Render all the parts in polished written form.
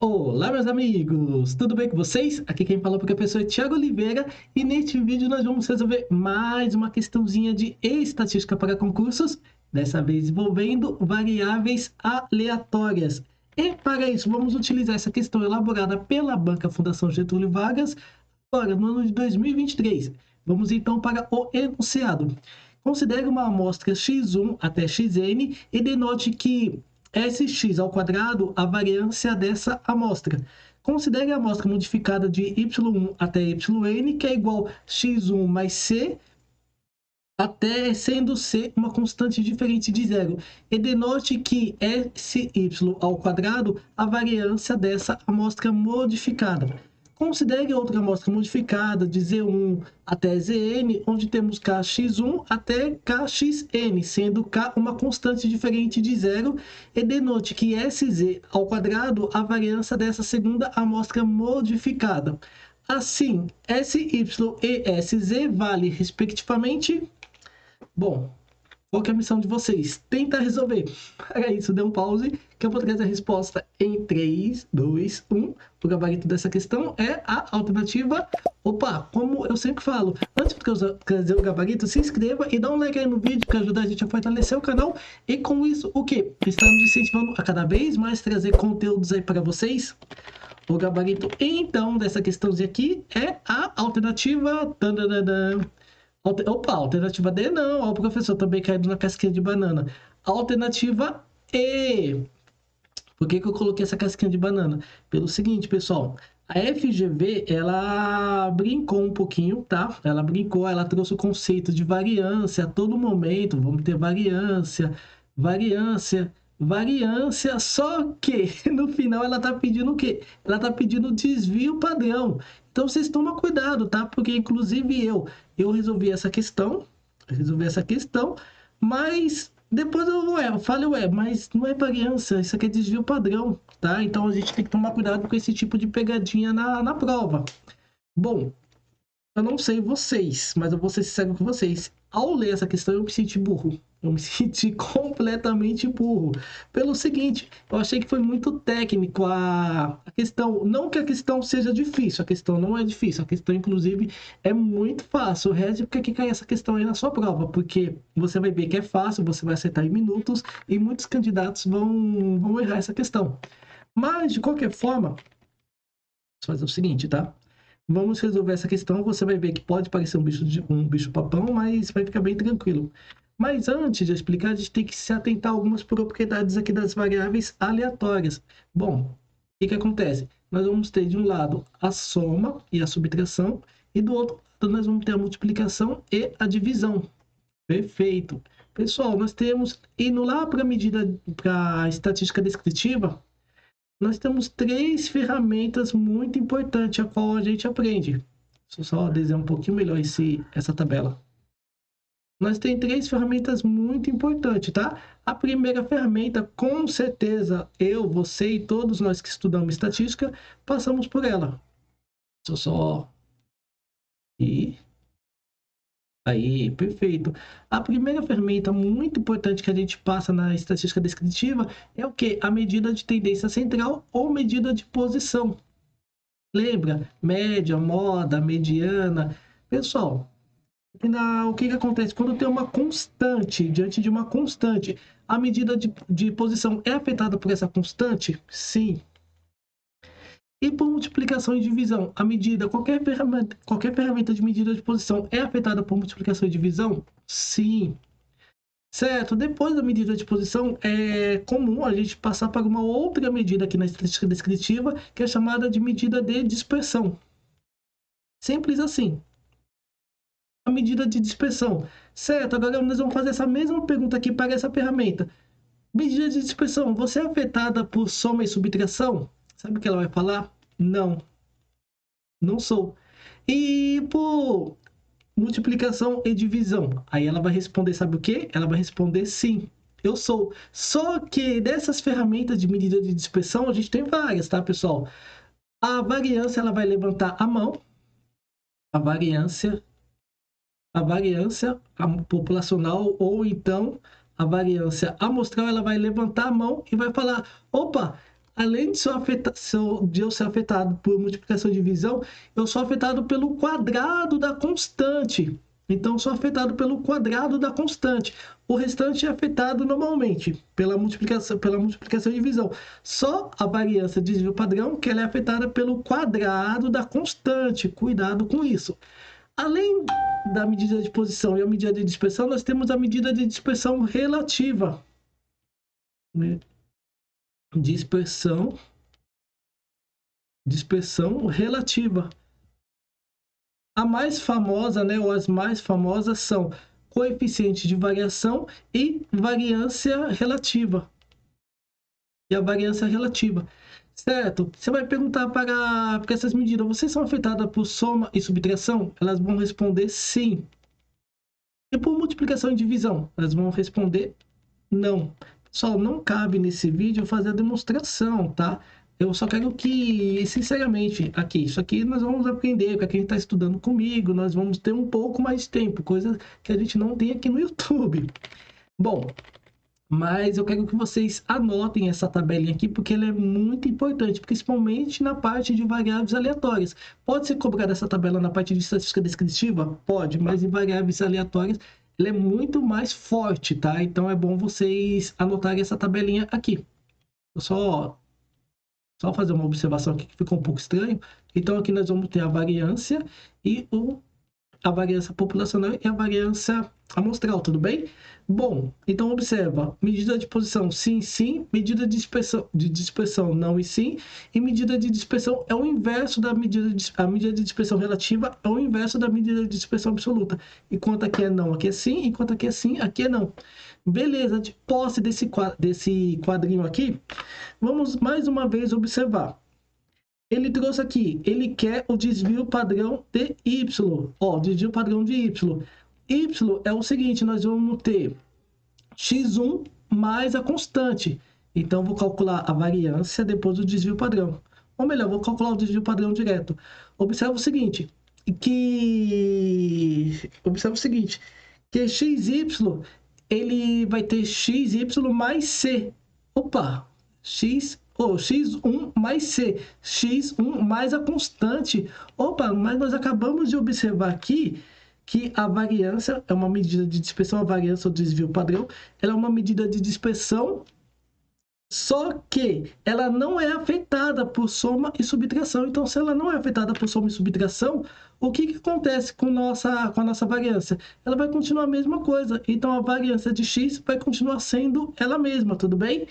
Olá, meus amigos! Tudo bem com vocês? Aqui quem fala é o professor Thiago Oliveira e neste vídeo nós vamos resolver mais uma questãozinha de estatística para concursos, dessa vez envolvendo variáveis aleatórias. E para isso vamos utilizar essa questão elaborada pela Banca Fundação Getúlio Vargas, agora no ano de 2023. Vamos então para o enunciado. Considere uma amostra x1 até xn e denote que Sx ao quadrado a variância dessa amostra. Considere a amostra modificada de y1 até yn, que é igual a x1 mais c, até sendo c uma constante diferente de zero. E denote que Sy ao quadrado a variância dessa amostra modificada. Considere outra amostra modificada de Z1 até Zn, onde temos Kx1 até Kxn, sendo K uma constante diferente de zero, e denote que Sz ao quadrado a variância dessa segunda amostra modificada. Assim, Sy e Sz vale, respectivamente. Bom, qual que é a missão de vocês? Tentar resolver. Para isso, dê um pause, que eu vou trazer a resposta em 3, 2, 1. O gabarito dessa questão é a alternativa... Opa, como eu sempre falo, antes de trazer o gabarito, se inscreva e dá um like aí no vídeo, que ajuda a gente a fortalecer o canal. E com isso, o quê? Está nos incentivando a cada vez mais trazer conteúdos aí para vocês. O gabarito, então, dessa questãozinha aqui é a alternativa... Opa, alternativa D não. Ó, o professor também caindo na casquinha de banana. Alternativa E. Por que eu coloquei essa casquinha de banana? Pelo seguinte, pessoal. A FGV, ela brincou um pouquinho, tá? Ela brincou, ela trouxe o conceito de variância a todo momento. Vamos ter variância, variância, variância. Só que no final ela tá pedindo o quê? Ela tá pedindo desvio padrão. Então vocês tomam cuidado, tá? Porque inclusive eu resolvi essa questão, mas depois eu falei, mas não é variância, isso aqui é desvio padrão, tá? Então a gente tem que tomar cuidado com esse tipo de pegadinha na prova. Bom, eu não sei vocês, mas eu vou ser sincero com vocês. Ao ler essa questão, eu me senti burro. Eu me senti completamente burro. Pelo seguinte, eu achei que foi muito técnico a questão. Não que a questão seja difícil, a questão não é difícil. A questão, inclusive, é muito fácil. Reze porque que cai essa questão aí na sua prova, porque você vai ver que é fácil, você vai acertar em minutos e muitos candidatos vão errar essa questão. Mas, de qualquer forma, vamos fazer o seguinte, tá? Vamos resolver essa questão. Você vai ver que pode parecer um bicho papão, mas vai ficar bem tranquilo. Mas antes de explicar, a gente tem que se atentar a algumas propriedades aqui das variáveis aleatórias. Bom, o que acontece? Nós vamos ter de um lado a soma e a subtração, e do outro lado nós vamos ter a multiplicação e a divisão. Perfeito. Pessoal, nós temos, indo lá para a medida, para a estatística descritiva, nós temos 3 ferramentas muito importantes a qual a gente aprende. Deixa eu só desenhar um pouquinho melhor essa tabela. Nós temos 3 ferramentas muito importantes, tá? A primeira ferramenta, com certeza, eu, você e todos nós que estudamos estatística, passamos por ela. Deixa eu só... Aí, perfeito. A primeira ferramenta muito importante que a gente passa na estatística descritiva é o quê? A medida de tendência central ou medida de posição. Lembra? Média, moda, mediana. Pessoal, o que acontece? Quando tem uma constante, diante de uma constante, a medida de posição é afetada por essa constante? Sim. E por multiplicação e divisão, qualquer ferramenta de medida de posição é afetada por multiplicação e divisão? Sim. Certo, depois da medida de posição, é comum a gente passar para uma outra medida aqui na estatística descritiva, que é chamada de medida de dispersão. Simples assim. A medida de dispersão. Certo, agora nós vamos fazer essa mesma pergunta aqui para essa ferramenta. Medida de dispersão, você é afetada por soma e subtração? Sabe o que ela vai falar? Não, não sou. E por multiplicação e divisão? Aí ela vai responder, sabe o quê? Ela vai responder sim, eu sou. Só que dessas ferramentas de medida de dispersão, a gente tem várias, tá, pessoal? A variância, ela vai levantar a mão. A variância populacional, ou então a variância amostral, ela vai levantar a mão e vai falar, opa, além de eu ser afetado por multiplicação e divisão, eu sou afetado pelo quadrado da constante. Então, eu sou afetado pelo quadrado da constante. O restante é afetado normalmente pela multiplicação e divisão. Só a variância de desvio padrão que ela é afetada pelo quadrado da constante. Cuidado com isso. Além da medida de posição e a medida de dispersão, nós temos a medida de dispersão relativa. Dispersão relativa. A mais famosa, né, ou as mais famosas são coeficiente de variação e variância relativa. E a variância relativa. Certo? Você vai perguntar para essas medidas, vocês são afetadas por soma e subtração? Elas vão responder sim. E por multiplicação e divisão? Elas vão responder não. Pessoal, não cabe nesse vídeo fazer a demonstração, tá? Eu só quero que, sinceramente, isso aqui nós vamos aprender com quem está estudando comigo, nós vamos ter um pouco mais de tempo, coisa que a gente não tem aqui no YouTube. Bom, mas eu quero que vocês anotem essa tabelinha aqui, porque ela é muito importante, principalmente na parte de variáveis aleatórias. Pode ser cobrada essa tabela na parte de estatística descritiva? Pode, mas em variáveis aleatórias ela é muito mais forte, tá? Então é bom vocês anotarem essa tabelinha aqui. Eu só fazer uma observação aqui que ficou um pouco estranho. Então aqui nós vamos ter a variância e a variância populacional e a variância amostral, tudo bem? Bom, então observa, medida de posição sim, sim, medida de dispersão não e sim, e medida de dispersão é o inverso da medida de dispersão relativa é o inverso da medida de dispersão absoluta. Enquanto aqui é não, aqui é sim, enquanto aqui é sim, aqui é não. Beleza, de posse desse quadrinho aqui, vamos mais uma vez observar. Ele trouxe aqui, ele quer o desvio padrão de Y. Ó, desvio padrão de Y. Y é o seguinte, nós vamos ter x1 mais a constante. Então, vou calcular a variância depois do desvio padrão. Ou melhor, vou calcular o desvio padrão direto. Observa o seguinte, que xy, ele vai ter xy mais c. Opa, x1 mais c, x1 mais a constante. Opa, mas nós acabamos de observar aqui que a variância é uma medida de dispersão, a variância ou desvio padrão, ela é uma medida de dispersão, só que ela não é afetada por soma e subtração. Então, se ela não é afetada por soma e subtração, o que acontece com a nossa variância? Ela vai continuar a mesma coisa. Então, a variância de x vai continuar sendo ela mesma, tudo bem?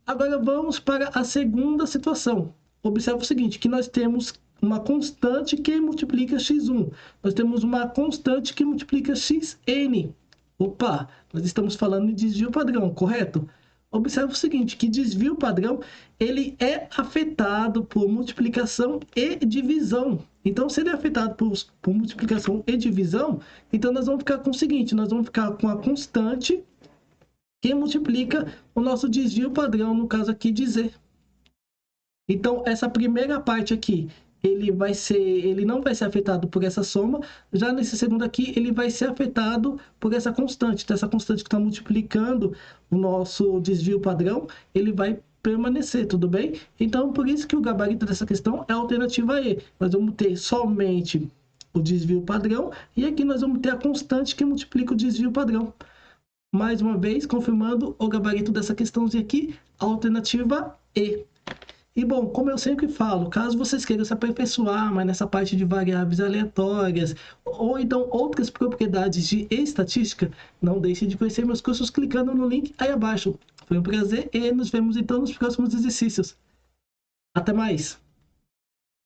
Agora vamos para a segunda situação. Observe o seguinte, que nós temos uma constante que multiplica x1. Nós temos uma constante que multiplica xn. Opa, nós estamos falando de desvio padrão, correto? Observe o seguinte, que desvio padrão, ele é afetado por multiplicação e divisão. Então, se ele é afetado por multiplicação e divisão, então nós vamos ficar com o seguinte, nós vamos ficar com a constante que multiplica o nosso desvio padrão, no caso aqui de z. Então, essa primeira parte aqui, ele não vai ser afetado por essa soma. Já nesse segundo aqui, ele vai ser afetado por essa constante. Então, essa constante que está multiplicando o nosso desvio padrão, ele vai permanecer, tudo bem? Então, por isso que o gabarito dessa questão é a alternativa E. Nós vamos ter somente o desvio padrão e aqui nós vamos ter a constante que multiplica o desvio padrão. Mais uma vez, confirmando o gabarito dessa questãozinha aqui, a alternativa E. E bom, como eu sempre falo, caso vocês queiram se aperfeiçoar mais nessa parte de variáveis aleatórias, ou então outras propriedades de estatística, não deixe de conhecer meus cursos clicando no link aí abaixo. Foi um prazer e nos vemos então nos próximos exercícios. Até mais!